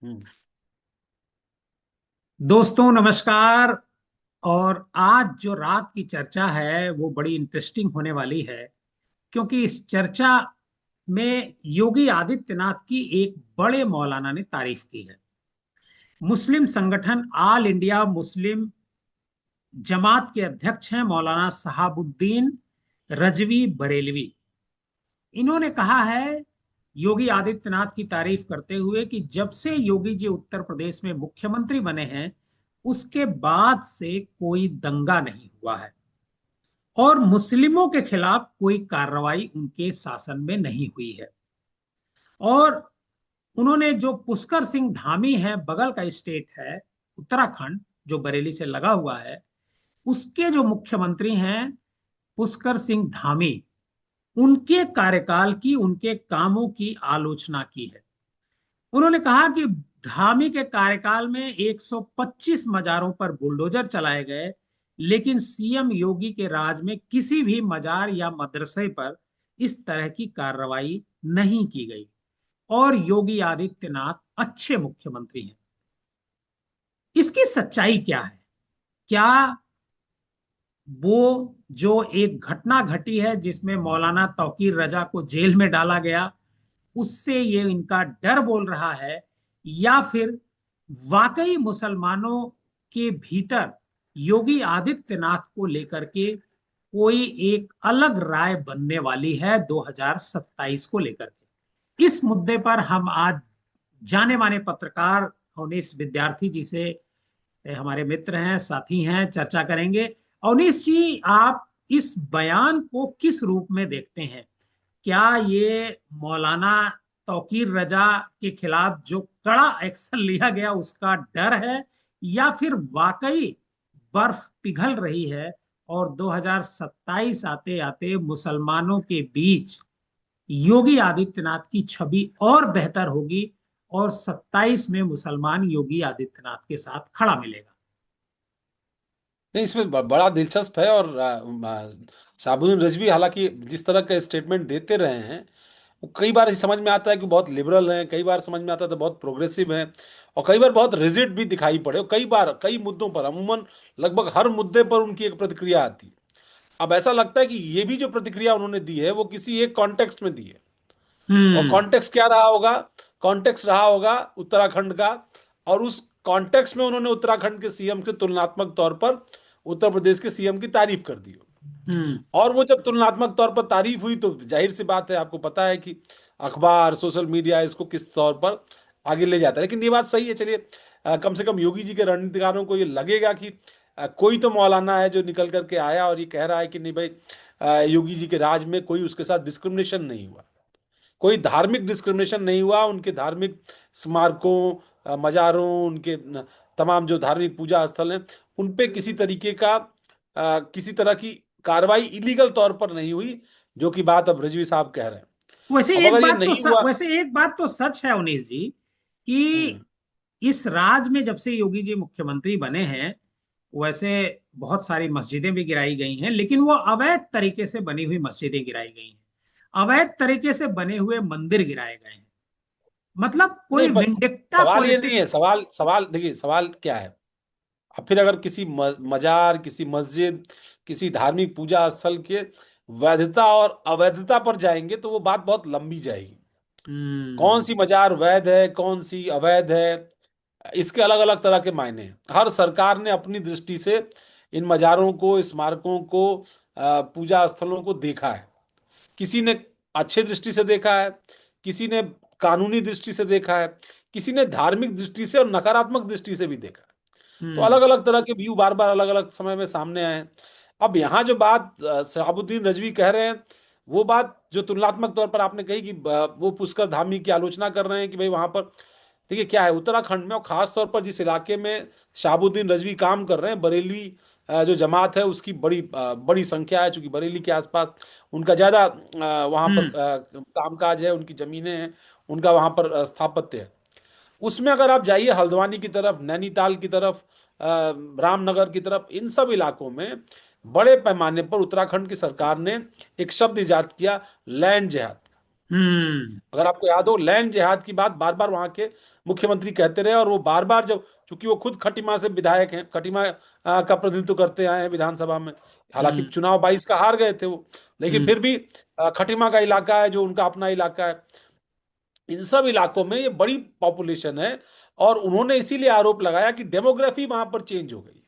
हम्म। दोस्तों नमस्कार। और आज जो रात की चर्चा है वो बड़ी इंटरेस्टिंग होने वाली है, क्योंकि इस चर्चा में योगी आदित्यनाथ की एक बड़े मौलाना ने तारीफ की है। मुस्लिम संगठन ऑल इंडिया मुस्लिम जमात के अध्यक्ष हैं मौलाना सहाबुद्दीन रजवी बरेलवी। इन्होंने कहा है योगी आदित्यनाथ की तारीफ करते हुए कि जब से योगी जी उत्तर प्रदेश में मुख्यमंत्री बने हैं उसके बाद से कोई दंगा नहीं हुआ है और मुस्लिमों के खिलाफ कोई कार्रवाई उनके शासन में नहीं हुई है। और उन्होंने जो पुष्कर सिंह धामी है, बगल का स्टेट है उत्तराखंड जो बरेली से लगा हुआ है, उसके जो मुख्यमंत्री हैं पुष्कर सिंह धामी, उनके कार्यकाल की, उनके कामों की आलोचना की है। उन्होंने कहा कि धामी के कार्यकाल में 125 मजारों पर बुलडोजर चलाए गए, लेकिन सीएम योगी के राज में किसी भी मजार या मदरसे पर इस तरह की कार्रवाई नहीं की गई और योगी आदित्यनाथ अच्छे मुख्यमंत्री हैं। इसकी सच्चाई क्या है? क्या वो जो एक घटना घटी है जिसमें मौलाना तौकीर रजा को जेल में डाला गया, उससे ये इनका डर बोल रहा है, या फिर वाकई मुसलमानों के भीतर योगी आदित्यनाथ को लेकर के कोई एक अलग राय बनने वाली है 2027 को लेकर के? इस मुद्दे पर हम आज जाने माने पत्रकार अवनीश विद्यार्थी जी से, हमारे मित्र हैं, साथी हैं, चर्चा करेंगे। अवनीश जी, आप इस बयान को किस रूप में देखते हैं? क्या ये मौलाना तौकीर रजा के खिलाफ जो कड़ा एक्शन लिया गया उसका डर है, या फिर वाकई बर्फ पिघल रही है और 2027 आते आते मुसलमानों के बीच योगी आदित्यनाथ की छवि और बेहतर होगी और 27 में मुसलमान योगी आदित्यनाथ के साथ खड़ा मिलेगा? नहीं, इसमें बड़ा दिलचस्प है। और शाहबुद्दीन रिजवी हालांकि जिस तरह का स्टेटमेंट देते रहे हैं, वो कई बार समझ में आता है कि बहुत लिबरल हैं, कई बार समझ में आता है तो बहुत प्रोग्रेसिव हैं, और कई बार बहुत रिजिड भी दिखाई पड़े। और कई बार कई मुद्दों पर, अमूमन लगभग हर मुद्दे पर उनकी एक प्रतिक्रिया आती है। अब ऐसा लगता है कि ये भी जो प्रतिक्रिया उन्होंने दी है वो किसी एक कॉन्टेक्स्ट में दी है। और हम्म। कॉन्टेक्स्ट क्या रहा होगा? कॉन्टेक्स्ट रहा होगा उत्तराखंड का। और उस कॉन्टेक्स्ट में उन्होंने उत्तराखंड के सीएम के तुलनात्मक तौर पर उत्तर प्रदेश के सीएम की तारीफ कर दी हो। हम्म। और वो जब तुलनात्मक तौर पर तारीफ हुई तो जाहिर सी बात है, आपको पता है कि अखबार, सोशल मीडिया इसको किस तौर पर आगे ले जाता है। लेकिन ये बात सही है, चलिए, कम से कम योगी जी के रणनीतिकारों को ये लगेगा कि कोई तो मौलाना है जो निकल करके आया और ये कह रहा है कि नहीं भाई, योगी जी के राज में कोई उसके साथ डिस्क्रिमिनेशन नहीं हुआ, कोई धार्मिक डिस्क्रिमिनेशन नहीं हुआ, उनके धार्मिक स्मारकों, मजारों, उनके तमाम जो धार्मिक पूजा स्थल हैं, उन पे किसी तरीके का किसी तरह की कार्रवाई इलीगल तौर पर नहीं हुई, जो कि बात अब रिजवी साहब कह रहे हैं। अब अगर ये नहीं हुआ। वैसे एक बात तो सच है उनीस जी, कि हम्म। इस राज में जब से योगी जी मुख्यमंत्री बने हैं, वैसे बहुत सारी मस्जिदें भी गिराई गई हैं, लेकिन वो अवैध तरीके से बनी हुई मस्जिदें गिराई गई हैं, अवैध तरीके से बने हुए मंदिर गिराए गए हैं। मतलब नहीं, कोई पर विंडिक्टा सवाल ये नहीं पॉलिटिक्स। है। सवाल सवाल देखिए, सवाल क्या है। अब फिर अगर किसी मजार, किसी मस्जिद, किसी धार्मिक पूजा स्थल के वैधता और अवैधता पर जाएंगे तो वो बात बहुत लंबी जाएगी। कौन हम्म। सी मजार वैध है, कौन सी अवैध है, इसके अलग अलग तरह के मायने हैं। हर सरकार ने अपनी दृष्टि से इन मजारों को, स्मारकों को, पूजा स्थलों को देखा है। किसी ने अच्छे दृष्टि से देखा है, किसी ने कानूनी दृष्टि से देखा है, किसी ने धार्मिक दृष्टि से और नकारात्मक दृष्टि से भी देखा है। तो हम्म। अलग अलग तरह के व्यू बार बार अलग अलग समय में सामने आए हैं। अब यहाँ जो बात शहाबुद्दीन रजवी कह रहे हैं, वो बात जो तुलनात्मक तौर पर आपने कही कि वो पुष्कर धामी की आलोचना कर रहे हैं कि भाई वहां पर, देखिए क्या है, उत्तराखंड में और खास तौर पर जिस इलाके में शहाबुद्दीन रजवी काम कर रहे हैं, बरेली जो जमात है उसकी बड़ी बड़ी संख्या है, चूंकि बरेली के आसपास उनका ज्यादा वहां पर हम्म। कामकाज है, उनकी जमीनें हैं, उनका वहां पर स्थापत्य है। उसमें अगर आप जाइए हल्द्वानी की तरफ, नैनीताल की तरफ, रामनगर की तरफ, इन सब इलाकों में बड़े पैमाने पर उत्तराखंड की सरकार ने एक शब्द इजाद किया, लैंड जिहाद। हम्म। अगर आपको याद हो, लैंड जिहाद की बात बार बार वहां के मुख्यमंत्री कहते रहे, और वो बार बार जब, चूंकि वो खुद खटीमा से विधायक हैं, खटीमा का प्रतिनिधित्व करते आए हैं विधानसभा में। हालांकि हम्म। चुनाव 22 का हार गए थे वो, लेकिन हम्म। फिर भी खटीमा का इलाका है जो उनका अपना इलाका है। इन सब इलाकों में ये बड़ी पॉपुलेशन है, और उन्होंने इसीलिए आरोप लगाया कि डेमोग्राफी वहां पर चेंज हो गई।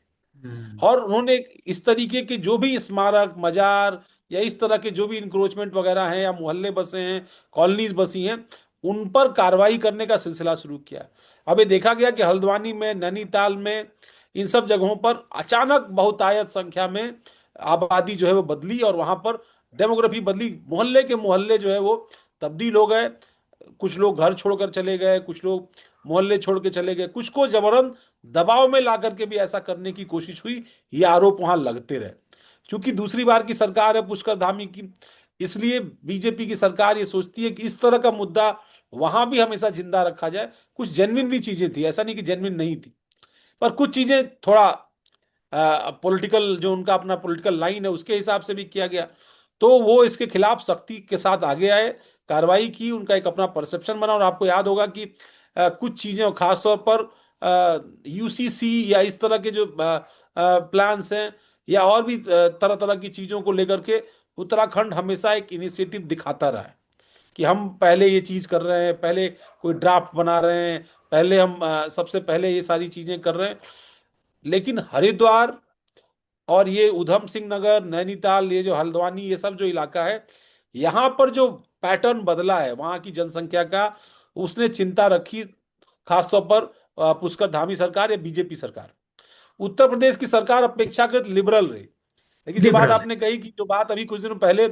हम्म। और उन्होंने इस तरीके के जो भी स्मारक, मजार, या इस तरह के जो भी इंक्रोचमेंट वगैरह हैं, या मोहल्ले बसे हैं, कॉलोनीज बसी हैं, उन पर कार्रवाई करने का सिलसिला शुरू किया। अब ये देखा गया कि हल्द्वानी में, नैनीताल में, इन सब जगहों पर अचानक बहुतायत संख्या में आबादी जो है वो बदली, और वहां पर डेमोग्राफी बदली। मोहल्ले के मोहल्ले जो है वो तब्दील हो गए। कुछ लोग घर छोड़कर चले गए, कुछ लोग मोहल्ले छोड़ के चले गए, कुछ को जबरन दबाव में ला करके भी ऐसा करने की कोशिश हुई। ये आरोप वहां लगते रहे। क्योंकि दूसरी बार की सरकार है पुष्कर धामी की, इसलिए बीजेपी की सरकार ये सोचती है कि इस तरह का मुद्दा वहां भी हमेशा जिंदा रखा जाए। कुछ जेन्युइन भी चीजें थी, ऐसा नहीं कि जेन्युइन नहीं थी, पर कुछ चीजें थोड़ा पॉलिटिकल, जो उनका अपना पॉलिटिकल लाइन है उसके हिसाब से भी किया गया। तो वो इसके खिलाफ सख्ती के साथ आगे आए, कार्रवाई की, उनका एक अपना परसेप्शन बना। और आपको याद होगा कि कुछ चीजें, और खासतौर पर यूसीसी या इस तरह के जो प्लान्स हैं, या और भी तरह तरह की चीजों को लेकर के उत्तराखंड हमेशा एक इनिशिएटिव दिखाता रहा है कि हम पहले ये चीज कर रहे हैं, पहले कोई ड्राफ्ट बना रहे हैं, पहले हम सबसे पहले ये सारी चीजें कर रहे हैं। लेकिन हरिद्वार और ये उधम सिंह नगर, नैनीताल, ये जो हल्द्वानी, ये सब जो इलाका है, यहाँ पर जो पैटर्न बदला है वहाँ की जनसंख्या का, उसने चिंता रखी। खासतौर पर पुष्कर धामी सरकार या बीजेपी सरकार। उत्तर प्रदेश की सरकार अपेक्षाकृत लिबरल रही। लेकिन जो बात लिबरल है। आपने कही, कि जो बात अभी कुछ दिनों पहले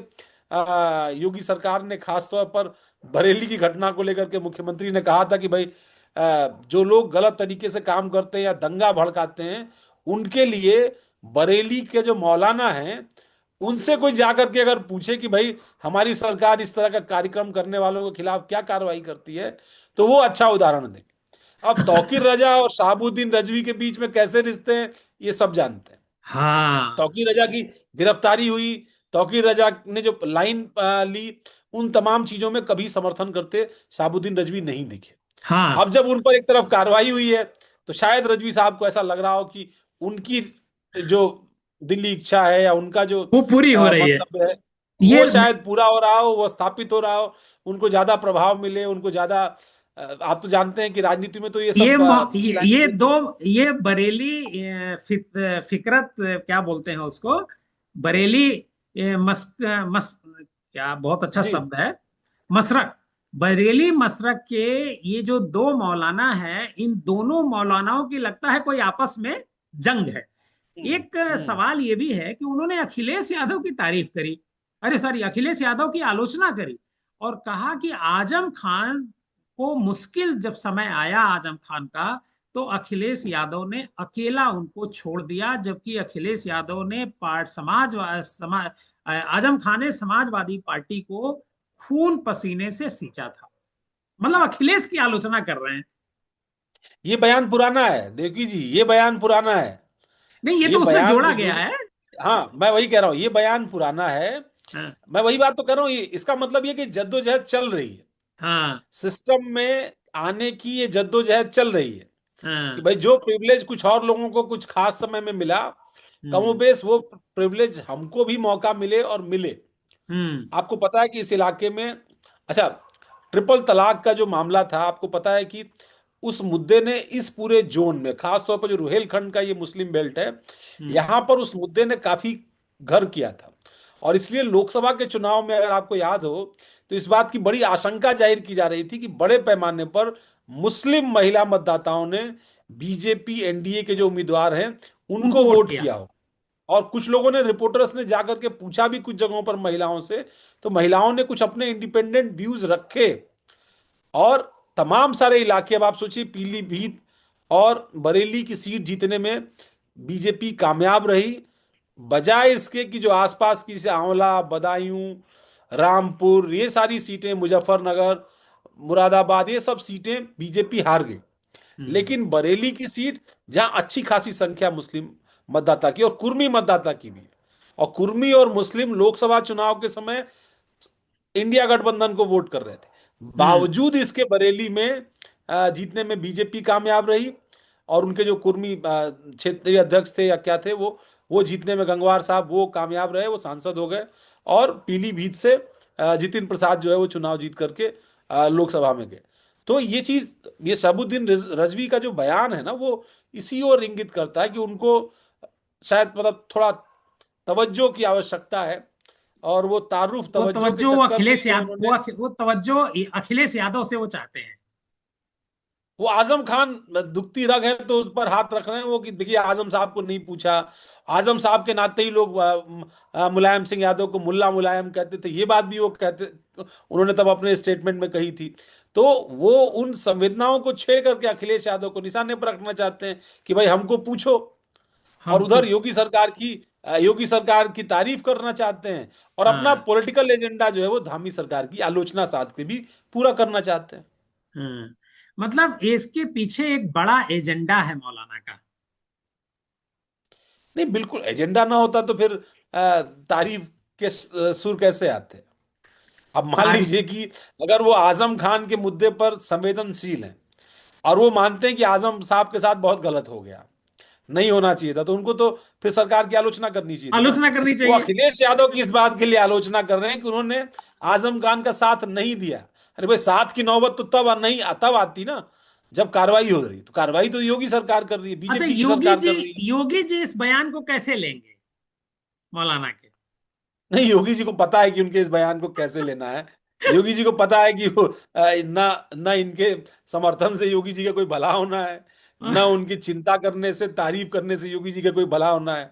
योगी सरकार ने खासतौर पर बरेली की घटना को लेकर के मुख्यमंत्री ने कहा था कि भाई जो लोग गलत तरीके से काम करते हैं या दंगा भड़काते हैं, उनके लिए बरेली के जो मौलाना हैं, उनसे कोई जाकर के अगर पूछे कि भाई हमारी सरकार इस तरह का कार्यक्रम करने वालों के खिलाफ क्या कार्रवाई करती है, तो वो अच्छा उदाहरण दें। अब तौकीर रजा और शहाबुद्दीन रजवी के बीच में कैसे रिश्ते हैं, ये सब जानते हैं। हाँ। तौकीर रजा की गिरफ्तारी हुई, तौकीर रजा ने जो लाइन ली, उन तमाम चीजों में कभी समर्थन करते शहाबुद्दीन रजवी नहीं दिखे। हाँ। अब जब उन पर एक तरफ कार्रवाई हुई है, तो शायद रजवी साहब को ऐसा लग रहा हो कि उनकी जो दिल्ली इच्छा है, या उनका जो वो पूरी हो रही है। मंतव्य है, ये वो शायद पूरा हो रहा हो, वो स्थापित हो रहा हो, उनको ज्यादा प्रभाव मिले, उनको ज्यादा आप तो जानते हैं कि राजनीति में तो ये सब ये प्लानिंग। दो, ये बरेली फिकरत क्या बोलते हैं उसको, बरेली मस्क मस क्या बहुत अच्छा जी। शब्द है, मसरक। बरेली मसरक के ये जो दो मौलाना हैं, इन दोनों मौलानाओं की लगता है कोई आपस में जंग है। हम्म। एक हम्म। सवाल ये भी है कि उन्होंने अखिलेश यादव की तारीफ करी, अरे सॉरी, अखिलेश यादव की आलोचना करी, और कहा कि आजम खान को मुश्किल जब समय आया आजम खान का, तो अखिलेश यादव ने अकेला उनको छोड़ दिया, जबकि अखिलेश यादव ने आजम खान ने समाजवादी पार्टी को खून पसीने से सींचा था। मतलब अखिलेश की आलोचना कर रहे हैं। ये बयान पुराना है देवकी जी, ये बयान पुराना है। नहीं, ये ये तो उसमें बयान जोड़ा जो गया योगी, है। हाँ मैं वही कह रहा हूँ, ये बयान पुराना है। हाँ। मैं वही बात तो कर रहा हूँ, इसका मतलब ये कि जद्दोजहद चल रही है, हाँ। सिस्टम में आने की ये जद्दोजहद चल रही है। कि हाँ। भाई जो प्रिविलेज कुछ और लोगों को कुछ खास समय में मिला, हम्म। कमोबेश वो प्रिविलेज हमको भी मौका मिले, और मिले। हम्म। आपको पता है कि इस इलाके में, अच्छा, ट्रिपल तलाक का जो मामला था, आपको पता है कि उस मुद्दे ने इस पूरे जोन में, खास तौर पर जो रुहेलखंड का ये मुस्लिम बेल्ट है, हम्म। यहां पर उस मुद्दे ने काफी घर किया था। और इसलिए लोकसभा के चुनाव में, अगर आपको याद हो, तो इस बात की बड़ी आशंका जाहिर की जा रही थी कि बड़े पैमाने पर मुस्लिम महिला मतदाताओं ने बीजेपी एनडीए के जो उम्मीदवार हैं उनको उनको वोट वोट किया। किया हो। और कुछ लोगों ने, रिपोर्टर्स ने जाकर के पूछा भी कुछ जगहों पर महिलाओं से, तो महिलाओं ने कुछ अपने इंडिपेंडेंट व्यूज रखे। और तमाम सारे इलाके, अब आप सोचिए, पीलीभीत और बरेली की सीट जीतने में बीजेपी कामयाब रही, बजाय इसके कि जो आसपास की, जैसे आंवला, बदायूं, रामपुर, ये सारी सीटें, मुजफ्फरनगर, मुरादाबाद, ये सब सीटें बीजेपी हार गई। हम्म। लेकिन बरेली की सीट, जहां अच्छी खासी संख्या मुस्लिम मतदाता की और कुर्मी मतदाता की भी है, और कुर्मी और मुस्लिम लोकसभा चुनाव के समय इंडिया गठबंधन को वोट कर रहे थे। हम्म। बावजूद इसके बरेली में जीतने में बीजेपी कामयाब रही, और उनके जो कुर्मी क्षेत्रीय अध्यक्ष थे या क्या थे, वो जीतने में, गंगवार साहब वो कामयाब रहे, वो सांसद हो गए। और पीलीभीत से जितिन प्रसाद जो है वो चुनाव जीत करके लोकसभा में गए। तो ये चीज, ये शहाबुद्दीन रजवी का जो बयान है ना, वो इसी ओर इंगित करता है कि उनको शायद मतलब थोड़ा तवज्जो की आवश्यकता है, और वो तारुफ वो तवज्जो के तवज्जो वो चक्कर में अखिलेश जो है यादव, उन्होंने, वो तवज्जो अखिलेश यादव से वो चाहते हैं। वो आजम खान दुखती रग है तो उस पर हाथ रख रहे हैं वो, कि देखिए आजम साहब को नहीं पूछा। आजम साहब के नाते ही लोग मुलायम सिंह यादव को मुल्ला मुलायम कहते थे, ये बात भी वो कहते, उन्होंने तब अपने स्टेटमेंट में कही थी। तो वो उन संवेदनाओं को छेड़ करके अखिलेश यादव को निशाने पर रखना चाहते हैं कि भाई हमको पूछो। और हमको। उधर योगी सरकार की तारीफ करना चाहते हैं, और अपना हाँ। पॉलिटिकल एजेंडा जो है वो धामी सरकार की आलोचना साध के भी पूरा करना चाहते हैं। हाँ। मतलब इसके पीछे एक बड़ा एजेंडा है मौलाना का। नहीं, बिल्कुल एजेंडा ना होता तो फिर तारीफ के सुर कैसे आते? अब मान तारी लीजिए कि अगर वो आजम खान के मुद्दे पर संवेदनशील हैं, और वो मानते हैं कि आजम साहब के साथ बहुत गलत हो गया, नहीं होना चाहिए था, तो उनको तो फिर सरकार की आलोचना करनी चाहिए थी ना। आलोचना करनी वो चाहिए। अखिलेश यादव की इस बात के लिए आलोचना कर रहे हैं कि उन्होंने आजम खान का साथ नहीं दिया। अरे भाई, साथ की नौबत तो तब आती ना जब कार्रवाई हो रही, तो कार्रवाई तो योगी सरकार कर रही है, अच्छा, बीजेपी की सरकार कर रही है। योगी जी इस बयान को कैसे लेंगे मौलाना के? नहीं, योगी जी को पता है कि उनके इस बयान को कैसे लेना है। योगी जी को पता है कि वो ना ना इनके समर्थन से योगी जी का कोई भला होना है, ना उनकी चिंता करने से, तारीफ करने से योगी जी का कोई भला होना है।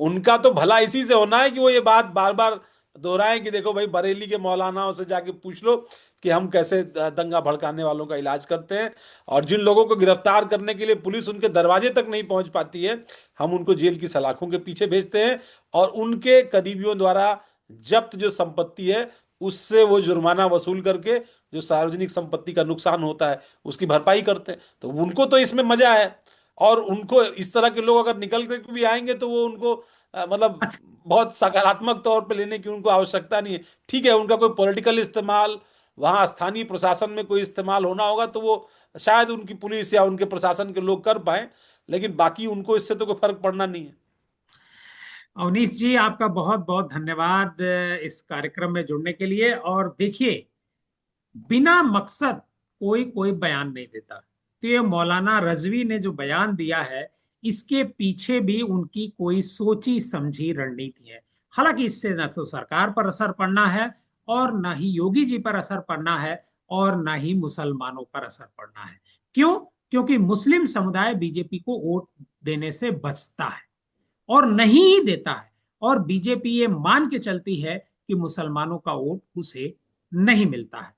उनका तो भला इसी से होना है कि वो ये बात बार बार दोहराएं कि देखो भाई, बरेली के मौलानाओं से जाके पूछ लो कि हम कैसे दंगा भड़काने वालों का इलाज करते हैं। और जिन लोगों को गिरफ्तार करने के लिए पुलिस उनके दरवाजे तक नहीं पहुंच पाती है, हम उनको जेल की सलाखों के पीछे भेजते हैं, और उनके करीबियों द्वारा जब्त जो संपत्ति है उससे वो जुर्माना वसूल करके जो सार्वजनिक संपत्ति का नुकसान होता है उसकी भरपाई करते हैं। तो उनको तो इसमें मजा है। और उनको इस तरह के लोग अगर निकल कर भी आएंगे तो वो उनको मतलब अच्छा। बहुत सकारात्मक तौर पे लेने की उनको आवश्यकता नहीं है। ठीक है, उनका कोई पॉलिटिकल इस्तेमाल, वहां स्थानीय प्रशासन में कोई इस्तेमाल होना होगा तो वो शायद उनकी पुलिस या उनके प्रशासन के लोग कर पाए, लेकिन बाकी उनको इससे तो कोई फर्क पड़ना नहीं है। अवनीश जी, आपका बहुत बहुत धन्यवाद इस कार्यक्रम में जुड़ने के लिए। और देखिए, बिना मकसद कोई कोई बयान नहीं देता। तो ये मौलाना रजवी ने जो बयान दिया है, इसके पीछे भी उनकी कोई सोची समझी रणनीति है। हालांकि इससे न तो सरकार पर असर पड़ना है, और ना ही योगी जी पर असर पड़ना है, और ना ही मुसलमानों पर असर पड़ना है। क्यों? क्योंकि मुस्लिम समुदाय बीजेपी को वोट देने से बचता है, और नहीं ही देता है। और बीजेपी ये मान के चलती है कि मुसलमानों का वोट उसे नहीं मिलता है।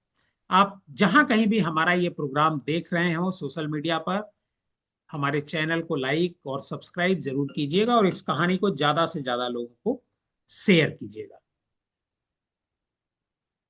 आप जहां कहीं भी हमारा ये प्रोग्राम देख रहे हो सोशल मीडिया पर, हमारे चैनल को लाइक और सब्सक्राइब जरूर कीजिएगा, और इस कहानी को ज्यादा से ज्यादा लोगों को शेयर कीजिएगा।